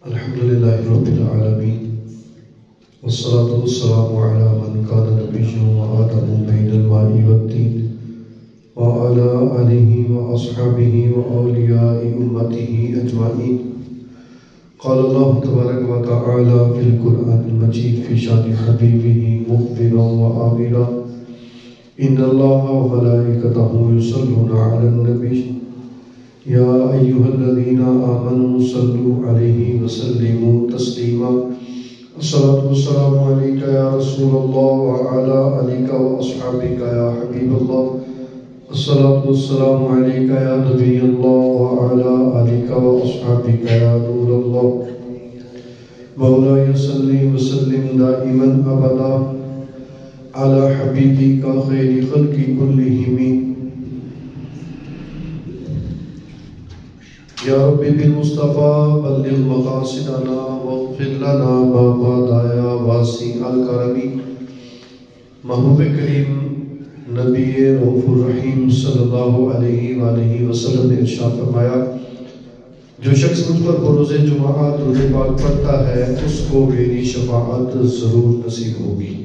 الحمدللہ رب العالمین والصلاة والسلام على من كان نبيا وآدم بين الماء والطين وعلى آله وأصحابه وأولياء أمته أجمعين. قال الله تبارك وتعالى في القرآن المجيد في شأن حبيبه مخبرا وآمرا إن الله وملائكته يصلون على النبي يا أيها الذين آمنوا صلوا عليه وسلموا تسليما. الصلاة والسلام عليك يا رسول الله وعلى آلك وأصحابك يا حبيب الله. الصلاة والسلام عليك يا نبي الله وعلى آلك وأصحابك يا نور الله. مولاي صل وسلم دائما أبدا على حبيبك خير خلق كلهم. یا رب بالمصطفى بلغ مقاصدنا واغفر لنا ما مضى يا واسع الكرم. محبوب کریم نبی رؤوف الرحیم صلی اللہ علیہ وآلہ وسلم نے ارشاد فرمایا جو شخص مجھ پر بروز جمعہ درود پاک پڑھتا ہے اس کو میری شفاعت ضرور نصیب ہوگی.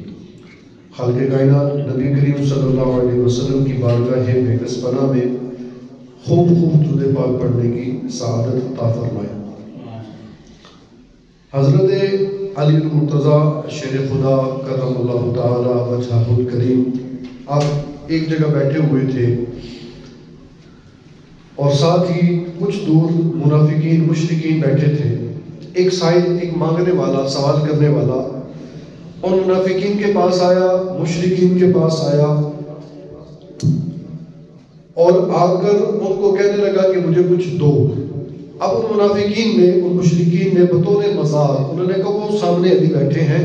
خالق کائنات نبی کریم صلی اللہ علیہ وسلم کی بارگاہ بےکس پناہ میں خوب درود پاک پڑھنے کی سعادت عطا فرمائے. حضرت علی المرتضیٰ شیر خدا کرم اللہ تعالی وجہہ الکریم آپ ایک جگہ بیٹھے ہوئے تھے اور ساتھ ہی کچھ دور منافقین مشرکین بیٹھے تھے. ایک سائل ایک مانگنے والا سوال کرنے والا ان منافقین کے پاس آیا, مشرکین کے پاس آیا اور آ کر ان کو کہنے لگا کہ مجھے کچھ دو. اب ان منافقین نے ان مشرکین نے بطور مزاح انہوں نے کہا وہ سامنے علی بیٹھے ہیں,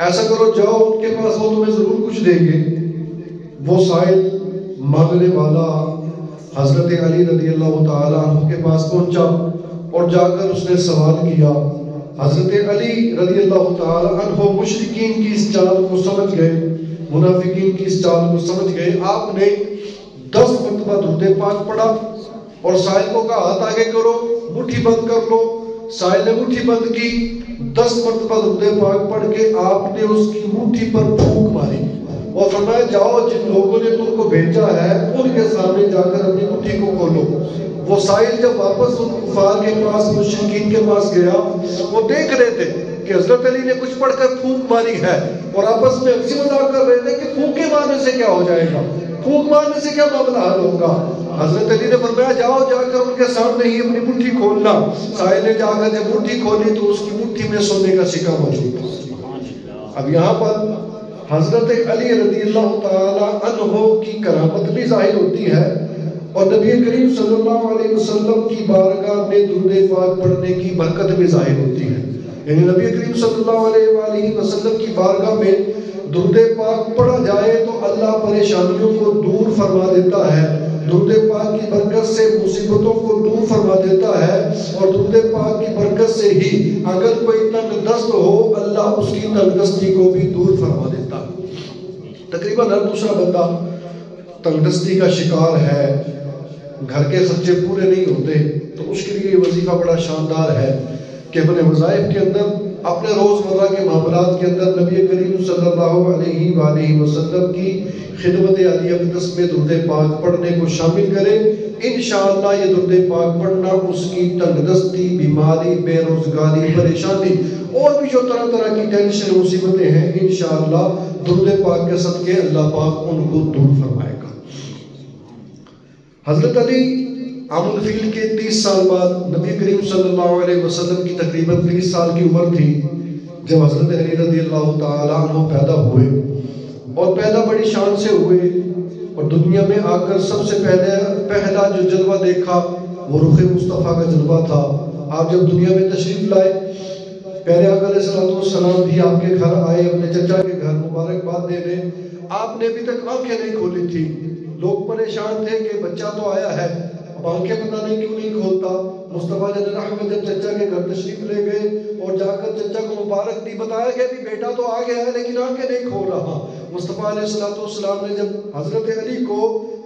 ایسا کرو جاؤ ان کے پاس وہ تمہیں ضرور کچھ دیں گے. وہ سائل مانگنے والا حضرت علی رضی اللہ تعالیٰ عنہ کے پاس پہنچا اور جا کر اس نے سوال کیا. حضرت علی رضی اللہ تعالیٰ عنہ مشرکین کی اس چال کو سمجھ گئے, منافقین کی اس چال کو سمجھ گئے. آپ نے 10 مرتبہ درود پاک پڑھا اور سائل کو کہا ہاتھ آگے کرو, مٹھی بند کر لو. سائل نے مٹھی بند کی, 10 مرتبہ درود پاک پڑھ کے آپ نے اس کی مٹھی پر پھونک ماری اور فرمایا جاؤ جن لوگوں نے تم کو بھیجا ہے ان کے سامنے جا کر اپنی مٹھی کو کھولو. وہ سائل جب واپس ان کفار کے پاس مشرکین کے پاس گیا وہ دیکھ رہے تھے کہ حضرت علی نے کچھ پڑھ کر پھونک ماری ہے اور آپس میں ہنسی مذاق کر رہے تھے کہ پھونکے مارنے سے کیا ہو جائے گا, پھونک مارنے سے کیا معاملہ حل ہوگا. حضرت علی نے فرمایا جاؤ جا کر ان کے سامنے ہی اپنی مٹھی کھولنا. سائل نے جا کر جب مٹھی کھولی تو اس کی مٹھی میں سونے کا سکہ موجود تھا. اب یہاں پر حضرت علی رضی اللہ تعالی عنہ کی کرامت بھی ظاہر ہوتی ہے اور نبی کریم صلی اللہ علیہ وسلم کی بارگاہ میں درود پاک پڑھنے کی برکت بھی ظاہر ہوتی ہے. یعنی نبی کریم صلی اللہ علیہ وآلہ وسلم کی بارگاہ میں درود پاک پڑھا جائے تو اللہ پریشانیوں کو دور فرما دیتا ہے. درود پاک کی برکت سے مصیبتوں کو دور فرما دیتا ہے اور درود پاک کی برکت سے ہی اگر کوئی تنگ دست ہو اللہ اس کی تنگ دستی کو بھی دور فرما دیتا ہے. تقریباً ہر دوسرا بندہ تنگ دستی کا شکار ہے, گھر کے خرچے پورے نہیں ہوتے, تو اس کے لیے یہ وظیفہ بڑا شاندار ہے کہ اپنے وظائف کے اندر اپنے روزمرہ کے معاملات کے اندر نبی کریم صلی اللہ علیہ وآلہ وسلم کی خدمت علی اقدس میں درود پاک پڑھنے کو شامل کرے. انشاءاللہ یہ درود پاک پڑھنا اس کی تنگ دستی, بیماری, بے روزگاری, پریشانی اور بھی جو طرح طرح کی ٹینشن مصیبتیں ہیں انشاءاللہ درود پاک کے صدقے اللہ پاک ان کو دور فرمائے گا. حضرت علی عام الفیل کے 30 سال بعد نبی کریم صلی اللہ علیہ وسلم کی تقریباً 30 سال کی عمر تھی جب حضرت علی رضی اللہ تعالیٰ عنہ پیدا ہوئے اور پیدا بڑی شان سے ہوئے اور دنیا میں آ کر سب سے پہلا جو جلوہ دیکھا وہ رخ مصطفیٰ کا جلوہ تھا. آپ جب دنیا میں تشریف لائے پیارے آقا علیہ السلام بھی آپ کے گھر آئے اپنے چچا کے گھر مبارکباد دینے. آپ نے ابھی تک آنکھیں نہیں کھولی تھی, لوگ پریشان تھے کہ بچہ تو آیا ہے اب آنکھیں پتہ نہیں کیوں نہیں کھولتا. مصطفیٰ جان رحمت جب چچا کے گھر تشریف لے گئے اور جا کر چچا کو مبارک دی, بتایا کہ ابھی بیٹا تو آ گیا ہے لیکن آنکھیں نہیں کھول رہا. مصطفیٰ علیہ السلام نے جب حضرت علی کو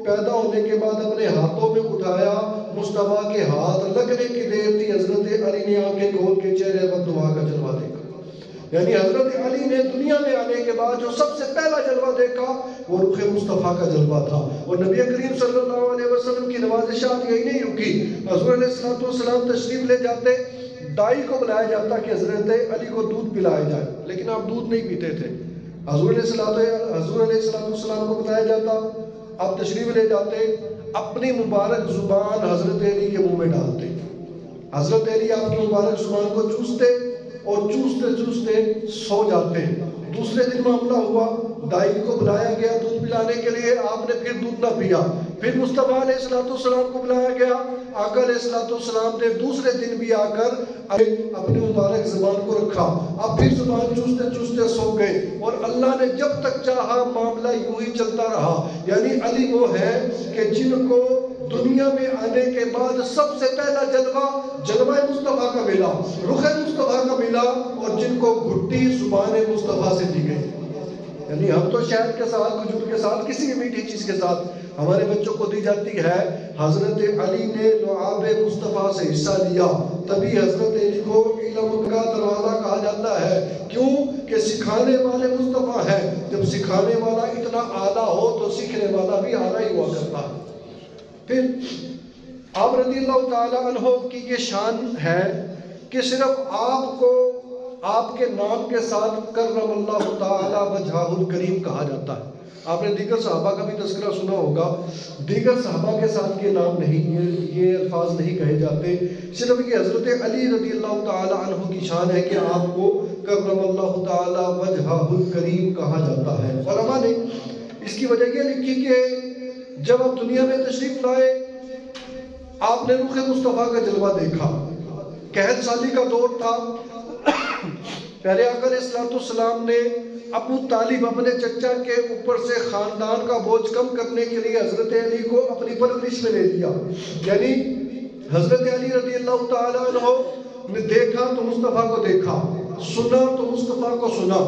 پیدا ہونے کے بعد اپنے ہاتھوں میں اٹھایا, مصطفیٰ کے ہاتھ لگنے کی دیر تھی, حضرت علی نے آنکھیں کھول کے چہرے پر دعا کا جلوہ دیکھا. یعنی حضرت علی نے دنیا میں آنے کے بعد جو سب سے پہلا جلوہ دیکھا وہ رخ مصطفیٰ کا جلوہ تھا. اور نبی کریم صلی اللہ علیہ وسلم کی نوازشات یہی نہیں رکی. حضور علیہ السلام تشریف لے جاتے, دائی کو بلایا جاتا کہ حضرت علی کو دودھ پلایا جائے, لیکن آپ دودھ نہیں پیتے تھے. حضور علیہ السلام کو بتایا جاتا, آپ تشریف لے جاتے, اپنی مبارک زبان حضرت علی کے منہ میں ڈالتے. حضرت علی آپ کی مبارک زبان کو چوستے اور چوستے چوستے سو جاتے ہیں. دوسرے دن معاملہ ہوا, دائی کو بلایا گیا دودھ پلانے کے لیے, آپ نے پھر دودھ نہ پیا. پھر مصطفیٰ علیہ السلام کو بلایا گیا, آقا علیہ السلام نے دوسرے دن بھی آ کر اپنی مبارک زبان کو رکھا. اب پھر زبان چوستے چوستے سو گئے اور اللہ نے جب تک چاہا معاملہ یوں ہی چلتا رہا. یعنی علی وہ ہے کہ جن کو دنیا میں آنے کے بعد سب سے پہلا جلوہ مصطفیٰ کا ملا, رخ مصطفیٰ کا ملا, اور جن کو گھٹی زبان مصطفیٰ سے دی گئی. یعنی ہم تو شہد کے ساتھ, کھجور کے ساتھ, کسی بھی میٹھی چیز کے ساتھ ہمارے بچوں کو دی جاتی ہے. حضرت علی نے لعاب مصطفیٰ سے حصہ لیا, تبھی حضرت علی کو علم کا دروازہ کہا جاتا ہے. کیوں کہ سکھانے والے مصطفیٰ ہیں. جب سکھانے والا اتنا اعلیٰ ہو تو سیکھنے والا بھی اعلیٰ ہی ہوا کرتا ہے. پھر آپ رضی اللہ تعالی عنہ کی یہ شان ہے کہ صرف آپ کو آپ کے نام کے ساتھ کرم اللہ تعالی وجہہ الکریم کہا جاتا ہے. آپ نے دیگر صحابہ کا بھی تذکرہ سنا ہوگا, دیگر صحابہ کے ساتھ یہ نام نہیں, یہ الفاظ نہیں کہے جاتے. صرف یہ حضرت علی رضی اللہ تعالی عنہ کی شان ہے کہ آپ کو کرم اللہ تعالی وجہہ الکریم کہا جاتا ہے. علماء نے اس کی وجہ یہ لکھی کہ جب آپ دنیا میں تشریف لائے, آپ نے رخ مصطفیٰ کا جلوہ دیکھا. قحط سالی کا دور تھا. پیارے آقا علیہ السلام نے ابو طالب اپنے چچا کے اوپر سے خاندان کا بوجھ کم کرنے کے لیے حضرت علی کو اپنی پرورش میں لے لیا. یعنی حضرت علی رضی اللہ تعالیٰ عنہ نے دیکھا تو مصطفیٰ کو دیکھا, سنا تو مصطفیٰ کو سنا,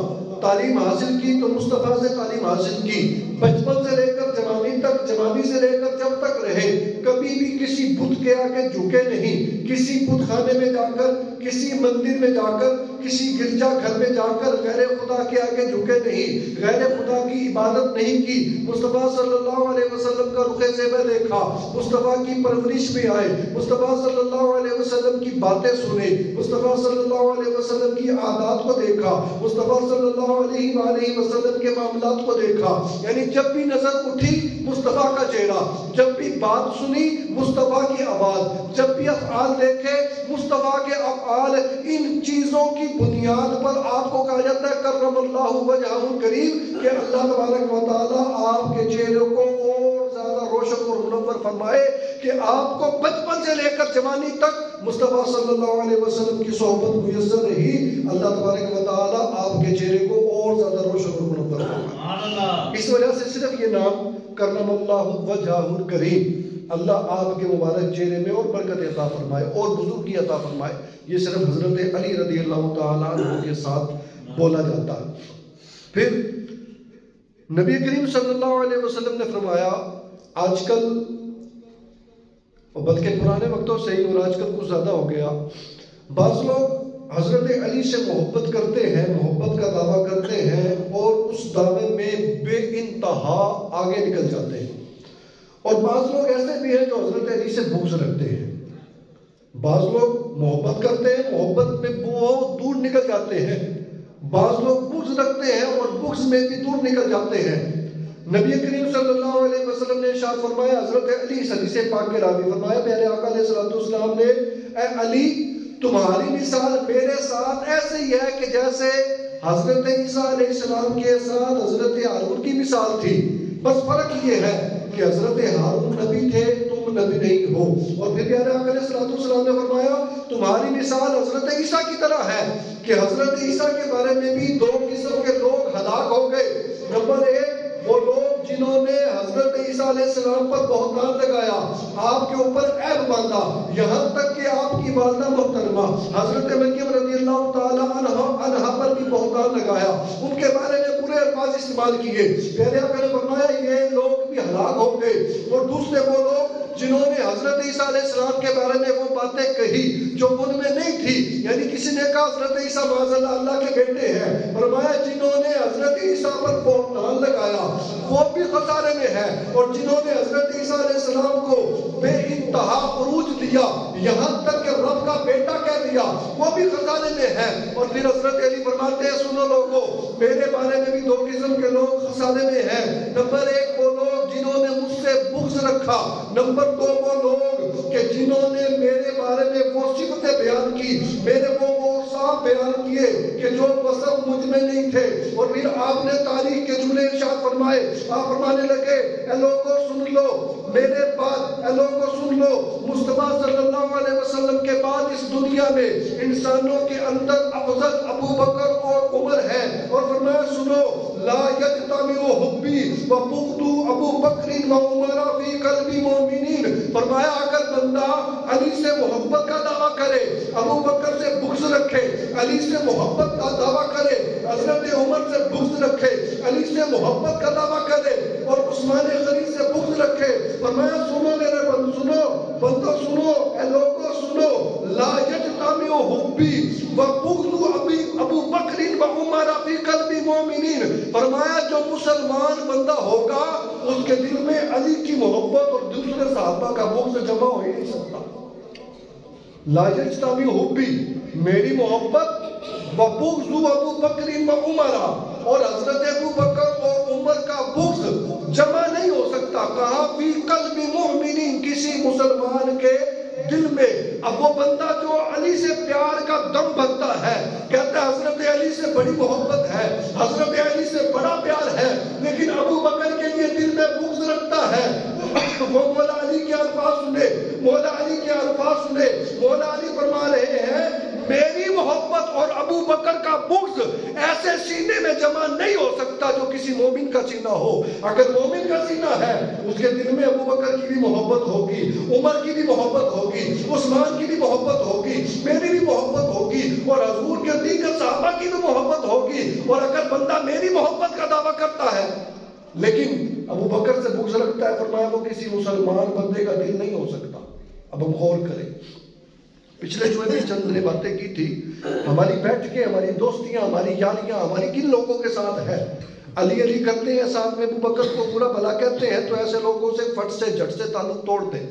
تعلیم حاصل کی تو مصطفیٰ سے تعلیم حاصل کی. بچپن سے لے کر جوانی تک, جوانی سے لے کر جب تک رہے, کبھی بھی کسی بت کے آگے جھکے نہیں. کسی بت خانے میں جا کر, کسی مندر میں جا کر, کسی گرجا گھر میں جا کر غیر خدا کے آگے جھکے نہیں, غیر خدا کی عبادت نہیں کی. مصطفیٰ صلی اللہ علیہ وسلم کا رخ زیبہ دیکھا, مصطفیٰ کی پرورش میں آئے, مصطفیٰ صلی اللہ علیہ وسلم کی باتیں سنے, مصطفیٰ صلی اللہ علیہ وسلم کی عادات کو دیکھا, مصطفیٰ صلی اللہ علیہ وسلم کے معاملات کو دیکھا. یعنی جب بھی نظر اٹھی مصطفیٰ کا چہرہ, جب بھی بات سنی مصطفیٰ کی آواز, جب بھی افعال دیکھے مصطفیٰ کے افعال. ان چیزوں کی بنیاد پر آپ کو کہا جاتا ہے کرم اللہ وجہہ الکریم, کہ اللہ تبارک و تعالیٰ آپ کے چہرے کو اور زیادہ روشن اور منور فرمائے کہ آپ کو بچپن سے لے کر جوانی تک مصطفیٰ صلی اللہ علیہ وسلم کی صحبت میسر رہی. اللہ تبارک و تعالیٰ آپ کے چہرے کو اور زیادہ روشن اور منور فرمائے. اس وجہ سے صرف یہ نام کرم اللہ وجہہ الکریم, اللہ آپ کے مبارک چہرے میں اور برکت عطا فرمائے اور بزرگی عطا فرمائے, یہ صرف حضرت علی رضی اللہ تعالیٰ عنہ کے ساتھ بولا جاتا ہے. پھر نبی کریم صلی اللہ علیہ وسلم نے فرمایا, آج کل بلکہ پرانے وقتوں سے ہی اور آج کل کچھ زیادہ ہو گیا, بعض لوگ حضرت علی سے محبت کرتے ہیں, محبت کا دعویٰ کرتے ہیں اور اس دعوے میں بے انتہا آگے نکل جاتے ہیں. اور بعض لوگ ایسے بھی ہیں جو حضرت علی سے بغض رکھتے ہیں. بعض لوگ محبت کرتے ہیں, محبت میں بہت دور نکل جاتے ہیں. بعض لوگ بغض رکھتے ہیں اور بغض میں بھی دور نکل جاتے ہیں. نبی کریم صلی اللہ علیہ وسلم نے ارشاد فرمایا, حضرت علی حدیث پاک کے راوی فرمایا پیارے آقا علیہ السلام نے, اے علی تمہاری مثال میرے ساتھ ایسے ہی ہے کہ جیسے حضرت عیسیٰ علیہ السلام کے ساتھ حضرت ہارون کی مثال تھی. بس فرق یہ ہے کہ حضرت ہارون نبی تھے, تم نبی نہیں ہو. اور پھر پیارے آقا علیہ السلام نے فرمایا تمہاری مثال حضرت عیسیٰ کی طرح ہے کہ حضرت عیسیٰ کے بارے میں بھی دو قسم کے لوگ ہلاک ہو گئے. نمبر ایک وہ لوگ جنہوں نے حضرت عیسیٰ علیہ السلام پر بہتان لگایا، آپ کے اوپر عیب باندھا، یہاں تک کہ آپ کی والدہ محترمہ حضرت مریم رضی اللہ تعالیٰ عنہا پر بھی بہتان لگایا، ان کے بارے میں برے الفاظ استعمال کیے۔ پہلے آپ نے فرمایا یہ لوگ بھی ہلاک ہوں گے، اور دوسرے وہ لوگ جنہوں نے حضرت عیسیٰ علیہ السلام کے بارے میں وہ باتیں کہی جو ان میں نہیں تھی، یعنی کسی نے کہا حضرت عیسیٰ معاذ اللہ کے بیٹے ہیں، فرمایا جنہوں نے حضرت عیسیٰ پر بہتان لگایا وہ بھی خسارے میں ہے، اور جنہوں نے حضرت عیسیٰ علیہ السلام کو بے انتہا عروج دیا، یہاں تک کہ رب کا بیٹا کہہ دیا، وہ بھی خسارے میں ہے۔ اور پھر حضرت علی فرماتے ہیں سنو لوگوں، میرے بارے میں بھی دو قسم کے لوگ خسارے میں ہیں۔ نمبر ایک وہ لوگ جنہوں نے مجھ سے بغض رکھا، نمبر دو وہ لوگ کہ جنہوں نے میرے بارے میں وہ صفتیں بیان کی، میرے وہ اوصاف بیان کیے کہ جو وصف مجھ میں نہیں تھے۔ اور پھر آپ نے تاریخ کے جملے ارشاد فرمائے، آپ فرمانے لگے اے لوگوں سن لو میرے بعد، اے لوگوں سن لو مصطفیٰ صلی اللہ علیہ وسلم کے بعد اس دنیا میں انسانوں کے اندر افضل ابو بکر اور عمر ہے۔ اور فرمایا سنو لا یجتمع حبی و بغض ابو بکر و عمر فی قلب مومنین، فرمایا اگر بندہ علی سے محبت کا دعویٰ کرے، ابو بکر سے بغض رکھے، علی سے محبت کا دعویٰ کرے، حضرت عمر سے بغض رکھے، علی سے محبت کا دعویٰ کرے، اور عثمان غنی سے بغض رکھے، فرمایا سنو میرے بندو سنو اے لوگوں سنو لا یجتمع حبی و بغض ابو بکر و عمر فی قلب مومنین، فرمایا جو مسلمان بندہ ہوگا اس کے دل میں علی کی محبت اور دوسرے صحابہ کا بغض جمع ہو ہی نہیں سکتا۔ لا یجتمع حبی میری محبت و بغض ابو بکر و عمر اور حضرت ابو بکر اور عمر کا بغض جمع نہیں ہو سکتا، کہا فی قلب مومنین کسی مسلمان کے دل میں۔ اب وہ بندہ جو علی سے پیار کا دم بھرتا ہے، کہتا ہے حضرت علی سے بڑی محبت ہے، حضرت علی سے بڑا پیار ہے، لیکن ابو بکر کے لیے دل میں بغض رکھتا ہے، وہ مولا علی کے الفاظ سنے، مولا علی کے الفاظ سنے، مولا علی فرما رہے ہیں میری محبت اور ابو بکر کا بغض ایسے سینے میں جمع نہیں ہو سکتا جو کسی مومن کا سینہ ہو۔ اگر مومن کا سینہ ہے اس کے دل میں ابو بکر کی بھی محبت ہوگی، عمر کی بھی محبت ہوگی، عثمان کی بھی محبت ہوگی، میری بھی محبت ہوگی، اور حضور کے دیگر صحابہ کی بھی محبت ہوگی۔ اور اگر بندہ میری محبت کا دعویٰ کرتا ہے لیکن ابو بکر سے بغض رکھتا ہے، فرمایا وہ کسی مسلمان بندے کا دل نہیں ہو سکتا۔ اب ہم غور کریں، پچھلے جو بھی چند نے باتیں کی تھی، ہماری بیٹھ کے ہماری دوستیاں، ہماری یاریاں ہماری کن لوگوں کے ساتھ ہے؟ علی علی کرتے ہیں، ساتھ میں ابو بکر کو برا بھلا کہتے ہیں، تو ایسے لوگوں سے فٹ سے جھٹ سے تعلق توڑ دیں۔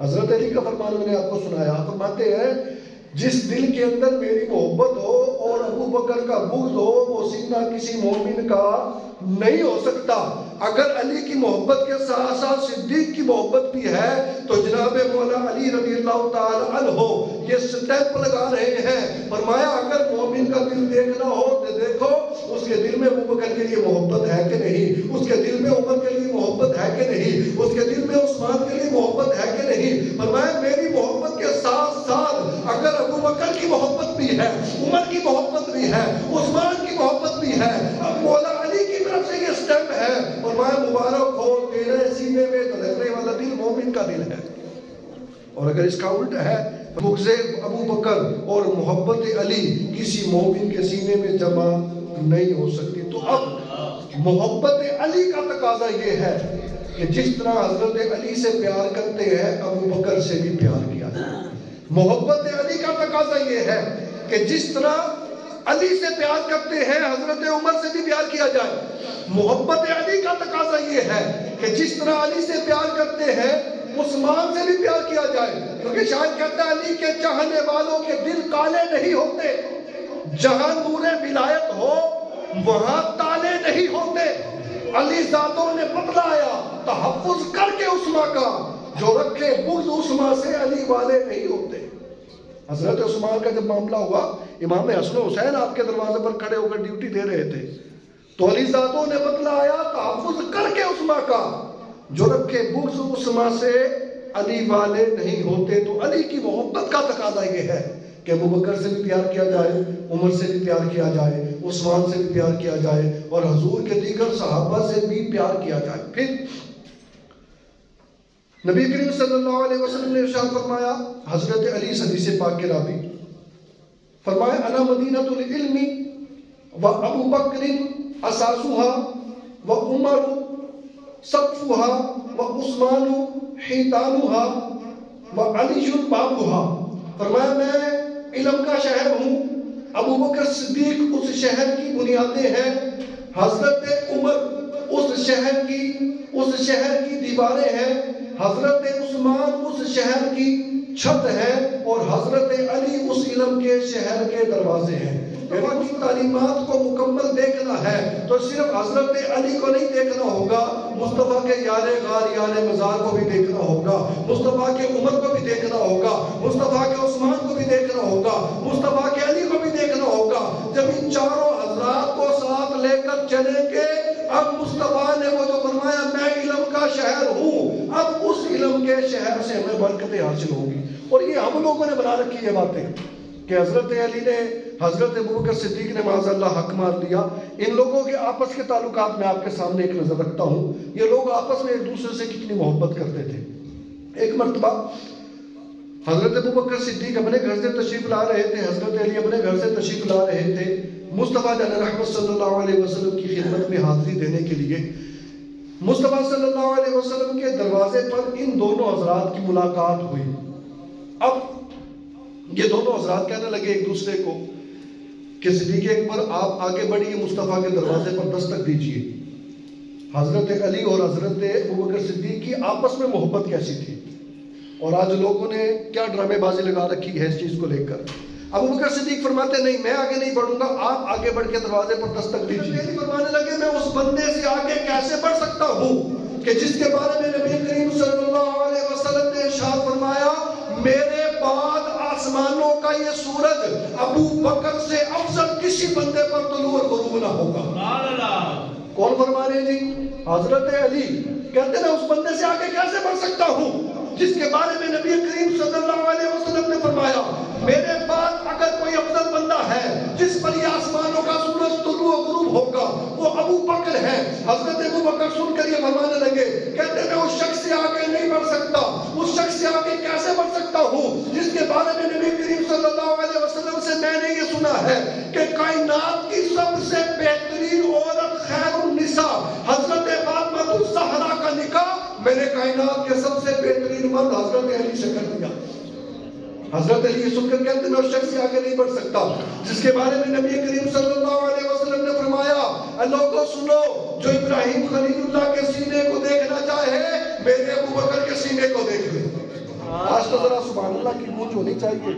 حضرت علی کا فرمان میں نے آپ کو سنایا، فرماتے ہیں جس دل کے اندر میری محبت ہو اور ابو بکر کا بغض ہو وہ سینہ کسی مومن کا نہیں ہو سکتا۔ اگر علی کی محبت کے ساتھ ساتھ صدیق کی محبت بھی ہے تو جناب مولا علی رضی اللہ تعالی عنہ یہ سٹیپ لگا رہے ہیں، فرمایا اگر مومن کا دل دیکھنا ہو تو دیکھو اس کے دل میں ابو بکر کے لیے محبت ہے کہ نہیں، اس کے دل میں عمر کے لیے محبت ہے کہ نہیں، اس کے دل میں عثمان کے لیے محبت ہے کہ نہیں۔ فرمایا میری محبت کے ساتھ ساتھ اگر ابو بکر کی محبت بھی ہے، عمر کی محبت بھی ہے، عثمان کی محبت بھی ہے، اب مولا علی کی طرف سے یہ سٹیپ ہے، فرمایا مبارک ہو تیرے سینے میں دھڑکنے والا دل مومن کا دل ہے۔ اور اگر اس کا الٹ ہے بغض ابو بکر اور محبت علی کسی مومن کے سینے میں جمع نہیں ہو سکتی۔ تو اب محبت علی کا تقاضا یہ ہے کہ جس طرح حضرت علی سے پیار کرتے ہیں ابو بکر سے بھی پیار کیا جائے۔ محبت علی کا تقاضا یہ ہے کہ جس طرح علی سے پیار کرتے ہیں حضرت عمر سے بھی پیار کیا جائے۔ محبت علی کا تقاضا یہ ہے کہ جس طرح علی سے پیار کرتے ہیں عثمان سے بھی پیار کیا جائے، کیونکہ شاید کہتا ہے علی کے چاہنے والوں کے دل کالے نہیں ہوتے، جہاں نور ولایت ہو وہاں تالے نہیں ہوتے۔ علی ذاتوں نے بتلایا تحفظ کر کے عثمان کا، جو رکھے بغض عثمان سے علی والے نہیں ہوتے۔ حضرت عثمان کا جب معاملہ ہوا، امام حسن و حسین آپ کے دروازے پر کھڑے ہو کر ڈیوٹی دے رہے تھے، تو علی ذاتوں نے بتلایا تحفظ کر کے عثمان کا، جو رکھے بغض عثمان سے علی والے نہیں ہوتے۔ تو علی کی محبت کا تقاضا یہ ہے کہ ابو بکر سے بھی پیار کیا جائے، عمر سے بھی پیار کیا جائے، عثمان سے بھی پیار کیا جائے، اور حضور کے دیگر صحابہ سے بھی پیار کیا جائے۔ پھر نبی کریم صلی اللہ علیہ وسلم نے ارشاد فرمایا، حضرت علی حدیث پاک کے راوی، فرمایا انا مدینۃ العلم و ابو بکر اساسها و عمر سقفها و عثمان حیطانها و علی بابها۔ فرمایا میں علم کا شہر ہوں، ابو بکر صدیق اس شہر کی بنیادیں ہیں، حضرت عمر اس شہر کی دیواریں ہیں، حضرت عثمان اس شہر کی چھت ہے، اور حضرت علی اس علم کے شہر کے دروازے ہیں۔ کی تعلیمات کو مکمل دیکھنا ہے تو صرف حضرت علی کو نہیں دیکھنا ہوگا، مصطفیٰ کے یار غار یار مزار کو بھی دیکھنا ہوگا، مصطفیٰ کے عمر کو بھی دیکھنا ہوگا، مصطفیٰ کے عثمان کو بھی دیکھنا ہوگا، مصطفیٰ کے علی کو بھی دیکھنا ہوگا۔ جب ان چاروں حضرات کو ساتھ لے کر چلیں گے، اب مصطفیٰ نے وہ جو فرمایا میں علم کا شہر ہوں، اب اس علم کے شہر سے ہمیں برکتیں حاصل ہوں گی۔ اور یہ ہم لوگوں نے بنا رکھی یہ باتیں کہ حضرت علی نے، حضرت ابوبکر صدیق نے معاذ اللہ حق مار لیا۔ ان لوگوں کے آپس کے تعلقات میں آپ کے سامنے ایک نظر رکھتا ہوں، یہ لوگ آپس میں ایک دوسرے سے کتنی محبت کرتے تھے۔ ایک مرتبہ حضرت ابوبکر صدیق اپنے گھر سے تشریف لا رہے تھے، حضرت علی اپنے گھر سے تشریف لا رہے تھے مصطفیٰ جان رحمت صلی اللہ علیہ وسلم کی خدمت میں حاضری دینے کے لیے۔ مصطفیٰ صلی اللہ علیہ وسلم کے دروازے پر ان دونوں حضرات کی ملاقات ہوئی۔ اب یہ دونوں حضرات کہنے لگے ایک دوسرے کو کہ صدیق اکبر آپ آگے بڑھیے، مصطفیٰ کے دروازے پر دستک دیجئے۔ حضرت علی اور حضرت ابوبکر صدیق کی آپس میں محبت کیسی تھی، اور آج لوگوں نے کیا ڈرامے بازی لگا رکھی ہے اس چیز کو لے کر۔ ابوبکر صدیق فرماتے نہیں میں آگے نہیں بڑھوں گا، آپ آگے بڑھ کے دروازے پر دستک دیجئے۔ علی فرمانے لگے میں اس بندے سے آگے کیسے بڑھ سکتا ہوں کہ جس کے بارے میں نبی کریم صلی اللہ علیہ وسلم نے ارشاد فرمایا میرے بعد آسمانوں کا یہ سورج ابو بکر سے افضل کسی بندے پر طلوع اور غروب نہ ہوگا۔ کون فرما رہے جی؟ حضرت علی کہتے ہیں اس بندے سے آگے کیسے بڑھ سکتا ہوں جس کے بارے میں نبی کریم صلی اللہ علیہ وسلم نے فرمایا میرے بعد اگر کوئی افضل بندہ ہے جس پر یہ آسمانوں کا سورج طلوع و غروب ہوگا وہ ابو بکر ہے۔ حضرت ابو بکر سن کر یہ فرمانے لگے، کہتے ہیں اس شخص سے آگے نہیں بڑھ سکتا، اس شخص سے آگے کیسے بڑھ سکتا ہوں جس کے بارے میں نبی کریم صلی اللہ علیہ وسلم سے میں نے یہ سنا ہے کہ کائنات کی سب سے بہترین عورت خیر النساء حضرت فاطمہ الزہرا کا نکاح میں نے کائنات کے سب سے بہترین مرد حضرت علی سے کر دیا۔ حضرت علی سن کر کہتے ہیں اس شخص سے آگے نہیں بڑھ سکتا جس کے بارے میں نبی کریم صلی اللہ علیہ وسلم نے فرمایا اللہ کو سنو جو ابراہیم خلیل اللہ کے سینے کو دیکھنا چاہے میرے ابو بکر کے سینے کو دیکھ لے۔ آج تو ذرا سبحان اللہ کی گونج ہونی چاہیے۔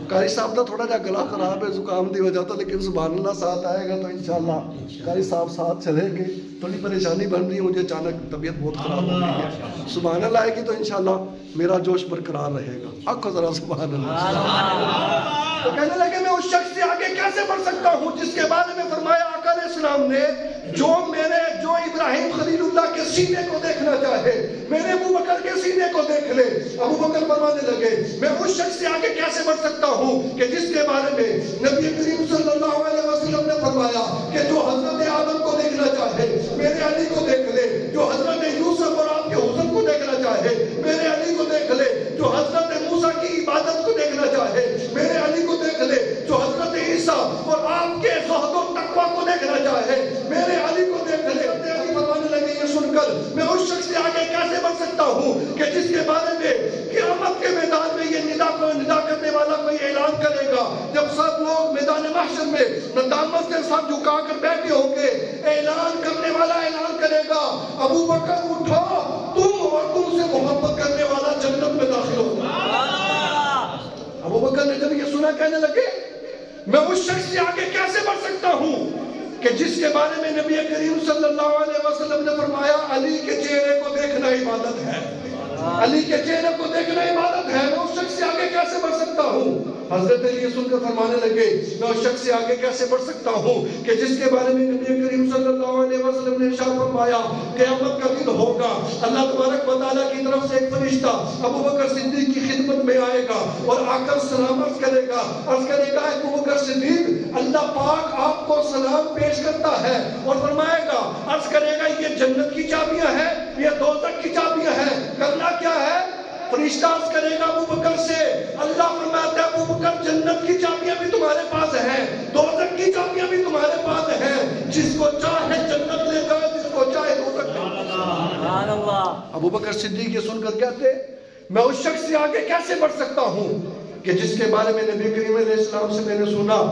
قاری صاحب کا تھوڑا جا گلا خراب ہے، زکام دی وجہ تو، لیکن سبحان اللہ ساتھ آئے گا تو انشاءاللہ قاری صاحب ساتھ چلیں گے۔ تھوڑی پریشانی بن رہی ہے مجھے، اچانک طبیعت بہت خراب ہو گئی ہے، سبحان اللہ آئے گی تو انشاءاللہ میرا جوش برقرار رہے گا۔ آنکھوں ذرا سبحان اللہ۔ تو کہنے لگے میں اس شخص سے آگے کیسے بڑھ سکتا ہوں جس کے بارے میں فرمایا آقا علیہ السلام نے جو ابراہیم خلیل اللہ کے سینے کو دیکھنا چاہے میرے ابو بکر کے سینے کو دیکھ لے۔ ابو بکر فرمانے لگے میں اس شخص سے آگے کیسے بڑھ سکتا ہوں کہ جس کے بارے میں نبی کریم صلی اللہ علیہ وسلم نے فرمایا کہ جو حضرت آدم کو دیکھنا چاہے میرے علی کو دیکھ لے، جو حضرت یوسف اور آپ کے حسن کو دیکھنا چاہے میرے علی کو دیکھ لے، جو حضرت موسیٰ کی عبادت کو دیکھنا چاہے میرے علی کو دیکھ لے، جو حضرت عیسیٰ اور آپ کے زہد و تقویٰ کو دیکھنا چاہے میرے علی کو دیکھ لے۔ علی فرمانے لگے یہ سن کر میں اس شخص سے آگے کیسے بڑھ سکتا ہوں کہ جس کے بارے میں قیامت کے میدان میں یہ ندا کرنے والا کوئی اعلان کرے گا جب سب لوگ میدان محشر میں ندامت سے سر جھکا کر بیٹھے ہوں گے، اعلان کرنے والا اعلان کرے گا ابو بکر اٹھو تم اور تم سے محبت کرنے والا جنت میں داخل ہوگا۔ ابو بکر نے جب یہ سنا کہنے لگے میں اس شخص سے آگے کیسے بڑھ سکتا ہوں کہ جس کے بارے میں نبی کریم صلی اللہ علیہ وسلم نے فرمایا علی کے چہرے کو دیکھنا عبادت ہے، علی کے چہرے کو دیکھنا عبادت ہے، میں اس شخص سے آگے کیسے بڑھ سکتا ہوں حضرت علی یہ سن کر فرمانے لگے میں اس شخص سے آگے کیسے بڑھ سکتا ہوں کہ جس کے بارے میں نبی کریم صلی اللہ علیہ وسلم نے ارشاد فرمایا قیامت کا دن ہوگا، اللہ تبارک و تعالیٰ کی طرف سے ایک فرشتہ ابو بکر صدیق کی خدمت میں آئے گا اور آ کر سلام عرض کرے گا ابو بکر صدیق اللہ پاک آپ کو سلام پیش کرتا ہے اور فرمائے گا، عرض کرے گا یہ جنت کی چابیاں ہیں، یہ دوزخ کی چابیاں ہیں، کرنا کیا ہے؟ فرشتہ عرض کرے گا ابو بکر سے، اللہ فرماتا ہے ابو بکر جنت کی چابیاں بھی تمہارے پاس ہیں، دوزخ کی چابیاں بھی تمہارے پاس ہیں، جس کو چاہے جنت لے جائے، جس کو چاہے دوزخ لے جائے۔ ابو بکر صدیق یہ سن کر کہتے میں اس شخص سے آگے کیسے بڑھ سکتا ہوں کہ جس کے بارے میں نبی کریم علیہ السلام سے میں نے سنا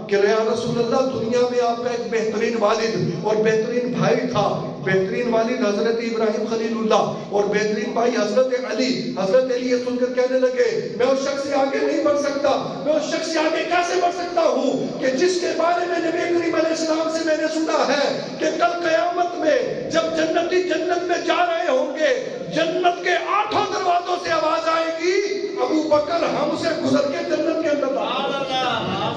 کہ یا رسول اللہ دنیا میں آپ کا ایک بہترین والد اور بہترین بھائی تھا، بہترین والد حضرت ابراہیم خلیل اللہ اور بہترین بھائی حضرت علی۔ حضرت علی یہ سن کر کہنے لگے میں اس شخص سے آگے نہیں بڑھ سکتا، میں اس شخص سے آگے کیسے بڑھ سکتا ہوں کہ جس کے بارے میں نبی کریم علیہ السلام سے میں نے سنا ہے کہ کل قیامت میں جب جنتی جنت میں جا رہے ہوں گے، جنت کے 8 دروازوں سے آواز آئے گی ابو بکر ہم سے گزر کے جنت کے اندر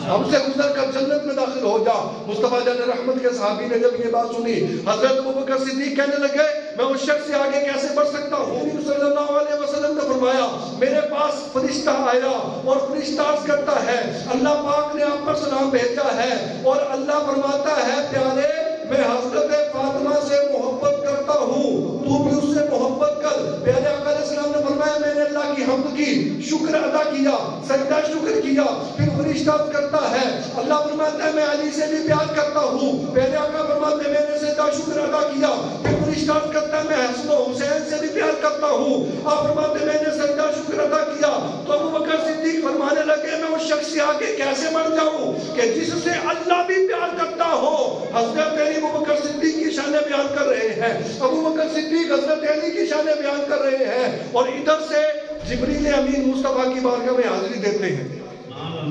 ہم سے گزر کر جنت میں داخل ہو جا۔ مصطفیٰ جان رحمت کے صحابی نے جب یہ بات سنی حضرت ابو بکر صدیق کہنے لگے میں اس شخص سے آگے کیسے بڑھ سکتا ہوں؟ نبی صلی اللہ علیہ وسلم نے فرمایا میرے پاس فرشتہ آیا اور فرشتہ عرض کرتا ہے اللہ پاک نے آپ پر سلام بھیجا ہے اور اللہ فرماتا ہے پیارے میں حضرت فاطمہ سے محبت کرتا ہوں، تو بھی اس سے محبت کر۔ پیارے آقا علیہ السلام نے فرمایا میں نے اللہ کی حمد کی، شکر ادا کیا، سجدہ شکر کیا، پھر فرشتہ کرتا ہے اللہ فرماتا ہے میں علی سے بھی پیار کرتا ہوں۔ پیارے آقا فرماتے ہیں میں نے سجدہ شکر ادا کیا، پھر فرشتہ کرتا ہے میں حسن و حسین سے بھی پیار کرتا ہوں۔ آپ فرماتے ہیں میں نے سجدہ شکر ادا کیا تو ابو بکر صدیق فرمانے لگے میں اس شخص سے آگے کیسے بڑھ جاؤں کہ جس سے اللہ بھی پیار کرتا ہو۔ حضرت علی ابو بکر صدیق کی شانیں بیان کر رہے ہیں، ابو بکر صدیق حضرت علی کی شانیں بیان کر رہے ہیں اور ادھر سے جبریل امین مصطفیٰ کی بارگاہ میں حاضری دیتے ہیں۔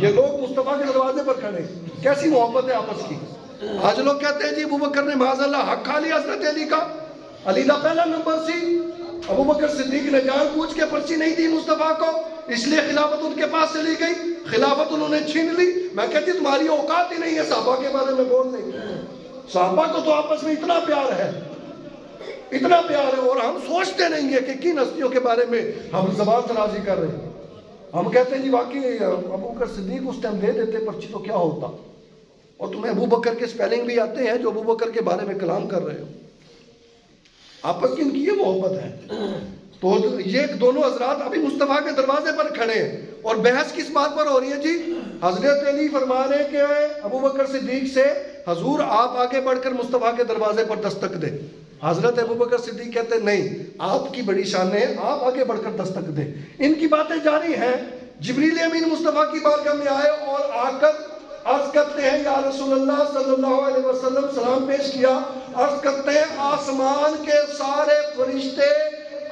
یہ لوگ مصطفیٰ کے دروازے پر کھڑے، کیسی محبت ہے آپس کی۔ آج لوگ کہتے ہیں جی ابو بکر نے معاذ اللہ حق کھا لیا حضرت علی کا، علی دا پہلا نمبر سی، ابو بکر صدیق نے جان بوجھ کے پرچی نہیں دی مصطفیٰ کو، اس لیے خلافت ان کے پاس چلی گئی، خلافت انہوں نے چھین لی۔ میں کہتی تمہاری اوقات ہی نہیں ہے صحابہ کے بارے میں بولنے کی، صحابہ کو تو آپس میں اتنا پیار ہے، اتنا پیار ہے، اور ہم سوچتے نہیں ہیں کہ کن ہستیوں کے بارے میں ہم زبان درازی کر رہے ہیں۔ ہم کہتے ہیں جی واقعی ابو بکر صدیق اس ٹائم دے دیتے پرچی تو کیا ہوتا، اور تمہیں ابو بکر کے سپیلنگ بھی آتے ہیں جو ابو بکر کے بارے میں کلام کر رہے ہو۔ آپس کی ان کی یہ محبت ہے۔ تو یہ دونوں حضرات ابھی مصطفیٰ کے دروازے پر کھڑے ہیں اور بحث کس بات پر ہو رہی ہے جی؟ حضرت علی فرما رہے کہ ابو بکر صدیق سے حضور آپ آگے بڑھ کر مصطفیٰ کے دروازے پر دستک دیں۔ حضرت ابو بکر صدیق کہتے ہیں نہیں آپ کی بڑی شان ہے، آپ آگے بڑھ کر دستک دیں۔ ان کی باتیں جاری ہیں، جبریل امین مصطفیٰ کی بارگاہ میں آئے اور آ کر عرض کرتے ہیں یا رسول اللہ صلی اللہ علیہ وسلم، سلام پیش کیا، عرض کرتے ہیں آسمان کے سارے فرشتے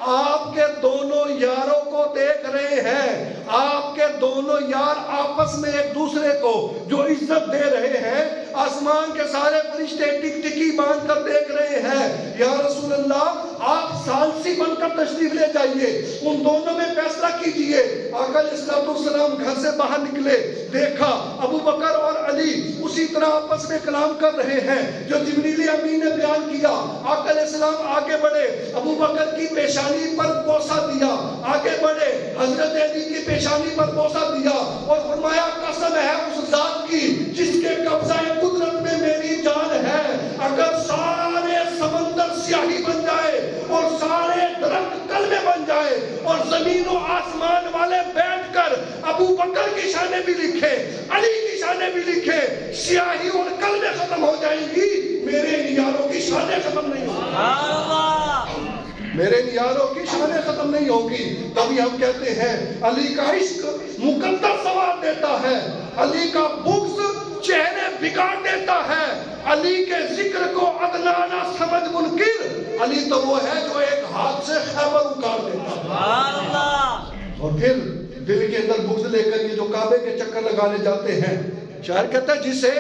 آپ کے دونوں یاروں کو دیکھ رہے ہیں، آپ کے دونوں یار آپس میں ایک دوسرے کو جو عزت دے رہے ہیں، آسمان کے سارے فرشتے ٹک ٹکی باندھ کر دیکھ رہے ہیں۔ یا رسول اللہ آپ ثالثی بن کر تشریف لے جائیے، ان دونوں میں فیصلہ کیجئے۔ آقا علیہ السلام گھر سے باہر نکلے، دیکھا ابو بکر اور علی اسی طرح آپس میں کلام کر رہے ہیں جو جبریل امین نے بیان کیا۔ آقا علیہ السلام آگے بڑھے، ابو بکر کی پیشانی پر بوسہ دیا، آگے بڑھے حضرت علی کی پیشانی پر بوسہ دیا اور فرمایا قسم ہے اس ذات کی جس کے قبضہ قدرت میں میری جان ہے، اگر سارے سمندر سیاہی بن جائے اور سارے درخت کلمے بن جائے اور زمین و آسمان والے بیٹھ کر ابو بکر کی شانیں بھی لکھے، علی کی شانیں بھی لکھے، سیاہی اور کلمے ختم ہو جائیں گی، میرے نیاروں کی شانیں ختم نہیں ہوگی، میرے نیاروں کی شانیں ختم نہیں ہوگی۔ تبھی ہم کہتے ہیں علی کا عشق مقدس ثواب دیتا ہے، علی کا بغض چہرے بگاڑ دیتا ہے، علی کے ذکر کو ادنا نہ سمجھ منکر، علی تو وہ ہے جو ایک ہاتھ سے خیبر اکاڑ دیتا ہے۔ اور پھر دل کے اندر بغض لے کر یہ جو کعبے کے چکر لگانے جاتے ہیں، شاعر کہتا ہے جسے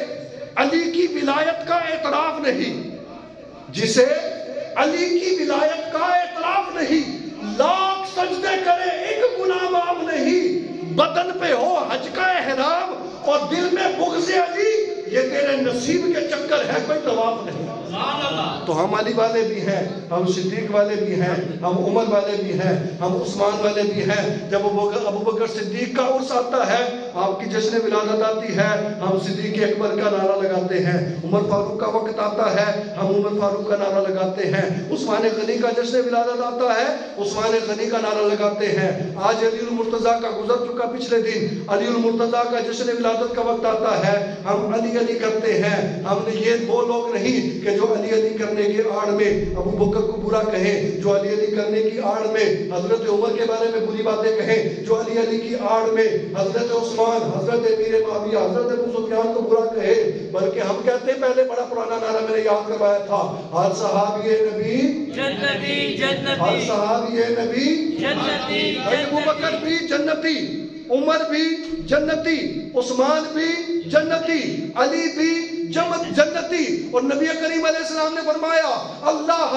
علی کی ولایت کا اعتراف نہیں، جسے علی کی ولایت کا اعتراف نہیں، لاکھ سجدے کرے ایک گناہ معاف نہیں، بدن پہ ہو حج کا احرام اور دل میں بغض علی، یہ تیرے نصیب کے چکر ہے، کوئی طواف نہیں۔ تو ہم علی والے بھی ہیں، ہم صدیق والے بھی ہیں، ہم عمر والے بھی ہیں، ہم عثمان والے بھی ہیں۔ جب ابو بکر صدیق کا عرس آتا ہے، آپ کی جشن ولادت آتی ہے، ہم صدیق اکبر کا نعرہ لگاتے ہیں۔ عمر فاروق کا وقت آتا ہے، ہم عمر فاروق کا نعرہ لگاتے ہیں۔ عثمان غنی کا جشن ولادت آتا ہے، عثمان غنی کا نعرہ لگاتے ہیں۔ آج علی المرتضیٰ کا گزر چکا پچھلے دن، علی المرتضیٰ کا جشن ولادت کا وقت آتا ہے، ہم علی علی کرتے ہیں۔ ہم نے یہ وہ لوگ نہیں کہ جو علی علی کرنے کے آڑ میں ابو بکر کو برا کہیں، جو علی علی کرنے کی آڑ میں حضرت عمر کے بارے میں بری باتیں کہیں، جو علی علی کی آڑ میں حضرت عثمان، حضرت امیر معاویہ، حضرت ابو سفیان کو برا کہے، بلکہ ہم کہتے ہیں پہلے بڑا پرانا نعرہ میں نے یاد کروایا تھا، ہر صحابی نبی جنتی جنتی، ہر صحابی نبی جنتی جنتی، ابو بکر بھی جنتی، عمر بھی جنتی، عثمان بھی جنتی، علی بھی جنتی۔ اور نبی کریم علیہ السلام نے فرمایا اللہ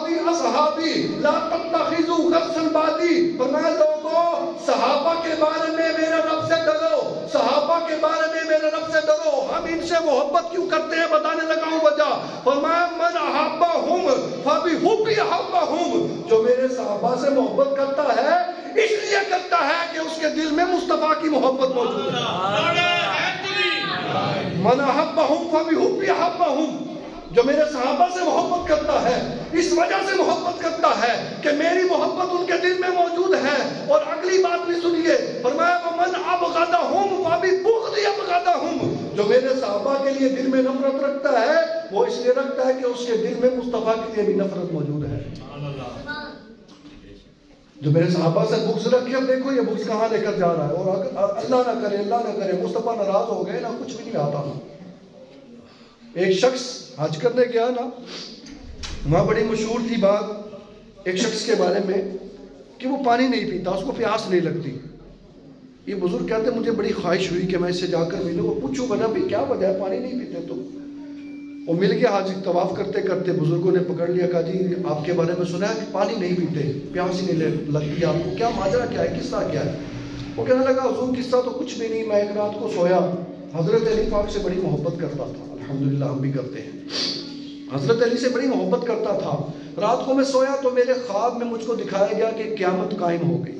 فی اصحابی لا تتخذوا غرضا بعدی، فرمایا لوگوں صحابہ کے بارے میں میرے رب سے ڈرو، صحابہ کے بارے میں میرے رب سے ڈرو۔ ہم ان سے محبت کیوں کرتے ہیں بتانے لگا ہوں وجہ، فرمایا من احبہم فبحبی احبہم، جو میرے صحابہ سے محبت کرتا ہے اس لیے کرتا ہے کہ اس کے دل میں مصطفیٰ کی محبت موجود ہے۔ من احبہم فبحبی احبہم، جو میرے صحابہ سے محبت کرتا ہے اس وجہ سے محبت کرتا ہے کہ میری محبت ان کے دل میں موجود ہے۔ اور اگلی بات بھی سنیے، فرمایا ومن ابغضہم فببغضی ابغضہم، جو میرے صحابہ کے لیے دل میں نفرت رکھتا ہے وہ اس لیے رکھتا ہے کہ اس کے دل میں مصطفیٰ کے لیے بھی نفرت موجود ہے۔ جو میرے صحابہ سے بغض رکھے، اب دیکھو یہ بغض کہاں لے کر جا رہا ہے، اور اللہ نہ کرے مصطفیٰ ناراض ہو گئے نا، کچھ بھی نہیں آتا نا۔ ایک شخص حج کرنے گیا نا، وہاں بڑی مشہور تھی بات ایک شخص کے بارے میں کہ وہ پانی نہیں پیتا، اس کو پیاس نہیں لگتی۔ یہ بزرگ کہتے مجھے بڑی خواہش ہوئی کہ میں اس سے جا کر ملوں اور پوچھوں بنا بھی کیا وجہ ہے پانی نہیں پیتے تم؟ وہ مل گیا، حج طواف کرتے کرتے بزرگوں نے پکڑ لیا، کہا جی آپ کے بارے میں سنا ہے کہ پانی نہیں پیتے، پیاس ہی نہیں لگتی آپ کو، کیا ماجرا کیا ہے، قصہ کیا ہے؟ وہ کہنے لگا حضور قصہ تو کچھ بھی نہیں، میں ایک رات کو سویا، حضرت علی پاک سے بڑی محبت کرتا تھا، الحمدللہ ہم بھی کرتے ہیں، حضرت علی سے بڑی محبت کرتا تھا، رات کو میں سویا تو میرے خواب میں مجھ کو دکھایا گیا کہ قیامت قائم ہو گئی،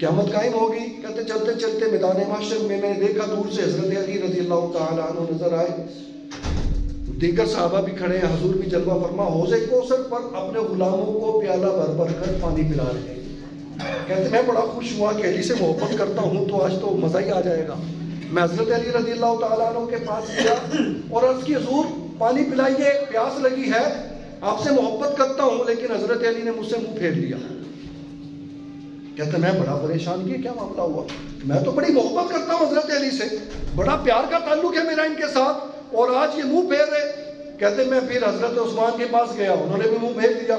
قیامت قائم ہوگی۔ کہتے چلتے چلتے میدان محشر میں نے دیکھا دور سے حضرت علی رضی اللہ تعالیٰ عنہ نظر آئے، دیگر صحابہ بھی کھڑے ہیں، حضور بھی جلوہ فرما حوض کوثر پر اپنے غلاموں کو پیالہ بھر بھر کر پانی پلا رہے ہیں۔ کہتے میں بڑا خوش ہوا کہ علی سے محبت کرتا ہوں تو آج تو مزہ ہی آ جائے گا۔ میں حضرت علی رضی اللہ تعالیٰ عنہ کے پاس گیا اور عرض کی حضور پانی پلائیے، پیاس لگی ہے، آپ سے محبت کرتا ہوں، لیکن حضرت علی نے مجھ سے منہ پھیر لیا۔ کہتے میں بڑا پریشان کیا، کیا معاملہ ہوا؟ میں تو بڑی محبت کرتا ہوں حضرت علی سے، بڑا پیار کا تعلق ہے میرا ان کے ساتھ، اور آج یہ منہ پھیر رہے۔ کہتے میں پھر حضرت عثمان کے پاس گیا، انہوں نے بھی منہ پھیر دیا۔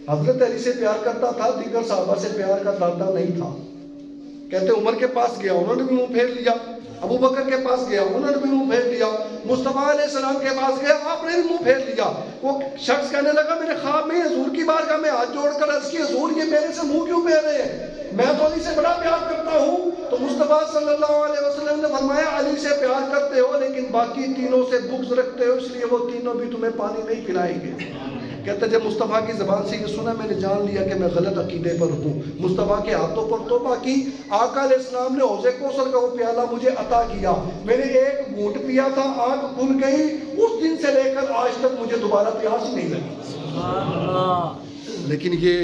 حضرت علی سے پیار کرتا تھا، دیگر صحابہ سے پیار کرتا نہیں تھا۔ کہتے عمر کے پاس گیا، انہوں نے بھی منہ پھیر لیا۔ ابو بکر کے پاس گیا، انہوں نے بھی منہ پھیر لیا۔ مصطفیٰ علیہ السلام کے پاس گیا، آپ نے بھی منہ پھیر لیا۔ وہ شخص کہنے لگا میرے خواب میں حضور کی بارگاہ میں ہاتھ جوڑ کر عرض کی حضور یہ میرے سے منہ کیوں پھیر رہے ہیں؟ میں تو علی سے بڑا پیار کرتا ہوں۔ تو مصطفیٰ صلی اللہ علیہ وسلم نے فرمایا علی سے پیار کرتے ہو لیکن باقی تینوں سے بغض رکھتے ہو، اس لیے وہ تینوں بھی تمہیں پانی نہیں پلائیں گے۔ کہتے جب مصطفیٰ کی زبان سے یہ سنا میں نے جان لیا کہ میں غلط عقیدے پر ہوں۔ مصطفیٰ کے ہاتھوں پر توبہ کی، آقا علیہ السلام نے حوض کوثر کا وہ پیالہ مجھے عطا کیا، میں نے ایک گھونٹ پیا تھا، آنکھ کھل گئی، اس دن سے لے کر آج تک مجھے دوبارہ پیاس ہی نہیں لگی۔ لیکن یہ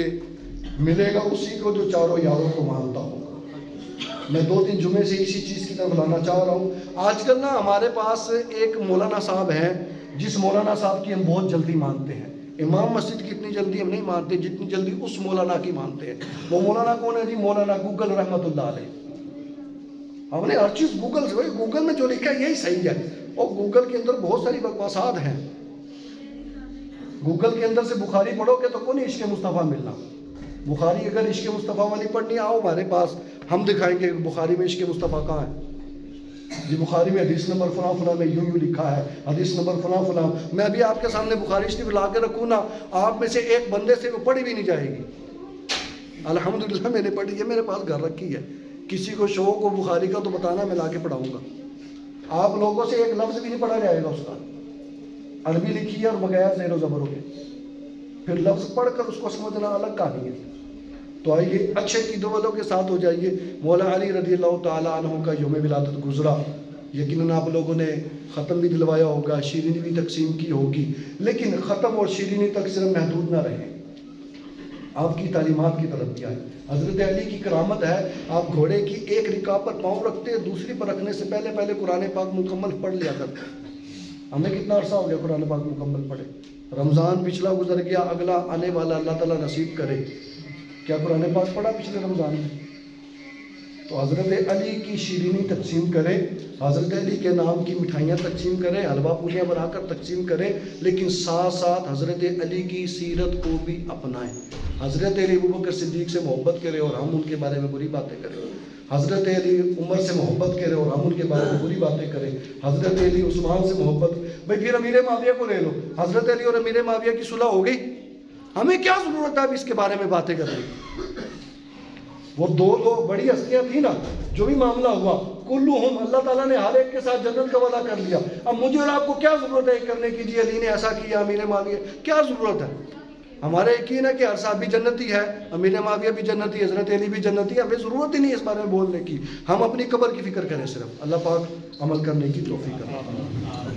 ملے گا اسی کو جو چاروں یاروں کو مانتا ہوگا۔ میں 2-3 جمعے سے اسی چیز کی طرف لانا چاہ رہا ہوں۔ آج کل نا ہمارے پاس ایک مولانا صاحب ہیں جس مولانا صاحب کی ہم بہت جلدی مانتے ہیں۔ امام مسجد کی اتنی جلدی ہم نہیں مانتے جتنی جلدی اس مولانا کی مانتے ہیں۔ وہ مولانا کون ہے جی؟ مولانا گوگل رحمت اللہ علیہ۔ ہم نے ہر چیز گوگل سے، گوگل میں جو لکھا ہے یہی صحیح ہے، اور گوگل کے اندر بہت ساری بکواسات ہیں۔ گوگل کے اندر سے بخاری پڑھو گے تو کون عشق مصطفیٰ ملنا؟ بخاری اگر عشق مصطفیٰ والی پڑھنی آؤ ہمارے پاس، ہم دکھائیں گے بخاری میں عشق مصطفیٰ کہاں ہے جی۔ بخاری میں حدیث نمبر فلاں فلاں میں یوں لکھا ہے، حدیث نمبر فلاں فلاں۔ میں ابھی آپ کے سامنے بخاری شریف لا کے رکھوں نا، آپ میں سے ایک بندے سے وہ پڑھی بھی نہیں جائے گی۔ الحمدللہ میں نے پڑھی ہے، میرے پاس گھر رکھی ہے، کسی کو شوق ہو بخاری کا تو بتانا، میں لا کے پڑھاؤں گا. آپ لوگوں سے ایک لفظ بھی نہیں پڑھا جائے گا اس کا. عربی لکھی ہے اور بغیر زیر و زبروں کے، پھر لفظ پڑھ کر اس کو سمجھنا الگ کہانی ہے. تو آئیے اچھے عقیدے والوں کے ساتھ ہو جائیے. مولا علی رضی اللہ تعالیٰ عنہ کا یوم ولادت گزرا، یقیناً آپ لوگوں نے ختم بھی دلوایا ہوگا، شیرینی بھی تقسیم کی ہوگی، لیکن ختم اور شیرینی تک صرف محدود نہ رہیں، آپ کی تعلیمات کی طرف بھی آئیں. حضرت علی کی کرامت ہے، آپ گھوڑے کی ایک رکاب پر پاؤں رکھتے، دوسری پر رکھنے سے پہلے قرآن پاک مکمل پڑھ لیا کرتے. ہمیں کتنا عرصہ ہو گیا قرآن پاک مکمل پڑھے؟ رمضان پچھلا گزر گیا، اگلا آنے والا اللہ تعالیٰ نصیب کرے. کیا قرآن پاک پڑھا پچھلے رمضان میں؟ تو حضرت علی کی شیرینی تقسیم کریں، حضرت علی کے نام کی مٹھائیاں تقسیم کریں، حلوہ پوریاں بنا کر تقسیم کریں، لیکن ساتھ ساتھ حضرت علی کی سیرت کو بھی اپنائیں. حضرت علی ابوبکر صدیق سے محبت کریں اور ہم ان کے بارے میں بری باتیں کریں. حضرت علی عمر سے محبت کریں اور ہم ان کے بارے میں بری باتیں کریں. حضرت علی عثمان سے محبت، بھائی پھر امیر معاویہ کو لے لو. حضرت علی اور امیر معاویہ کی صلح ہو گئی، ہمیں کیا ضرورت ہے اب اس کے بارے میں باتیں کرنے کی؟ وہ دو بڑی ہستیاں تھیں نا، جو بھی معاملہ ہوا کلہم، اللہ تعالیٰ نے ہر ایک کے ساتھ جنت کا وعدہ کر لیا. اب مجھے اور آپ کو کیا ضرورت ہے کرنے کی؟ جی علی نے ایسا کیا، امیر معاویہ، کیا ضرورت ہے؟ ہمارا یقین ہے کہ ہر صاحب بھی جنتی ہے، امیر معاویہ بھی جنتی، حضرت علی بھی جنتی ہے. ہمیں ضرورت ہی نہیں اس بارے میں بولنے کی، ہم اپنی قبر کی فکر کریں صرف. اللہ پاک عمل کرنے کی توفیق کرے.